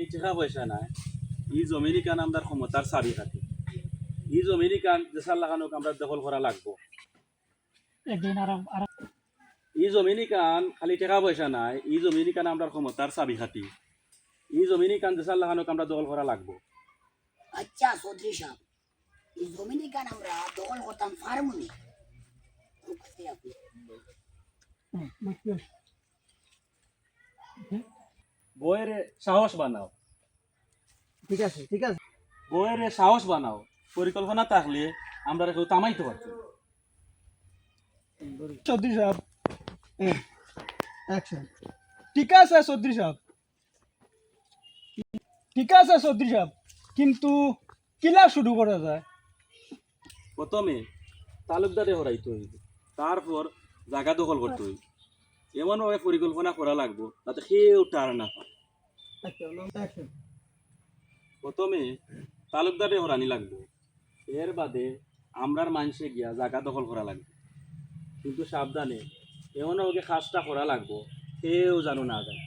এই টাকা পয়সা নাই এই জমিনি কান আমরা ক্ষমতার চাবি কাঠি এই জমিনি কান দেশার লাগানোকে আমরা দখল করা লাগবো একদিন আর এই জমিনি কান খালি টাকা পয়সা নাই এই জমিনি কান আমরা ক্ষমতার চাবি কাঠি এই জমিনি কান দেশার লাগানোকে আমরা দখল করা লাগবো। আচ্ছা চৌধুরী সাহেব এই জমিনি গান আমরা দখল করতাম ফার্মুনি বইয়ের সাহস বানাও ঠিক আছে বইয়ের সাহস বানাও পরিকল্পনা থাকলে আমরা কেউ তামাইতে পারছি চৌধুরী সাহেব অ্যাকশন ঠিক আছে চৌধুরী সাহেব ঠিক আছে চৌধুরী সাহেব কিন্তু কিলা শুরু করা যায় প্রথমে তালুকদারে হরাইতে হইবে তারপর জায়গা দখল করতে হইবে এমনভাবে পরিকল্পনা করা লাগবো যাতে কেউ টার না পায়। অ্যাকশন প্রথমে তালুকদারে হরানি লাগবে এর বাদে আমরার মানুষে গিয়া জায়গা দখল করা লাগবে কিন্তু সাবধানে এমনভাবে কাজটা করা লাগবো কেউ জানো না যায়।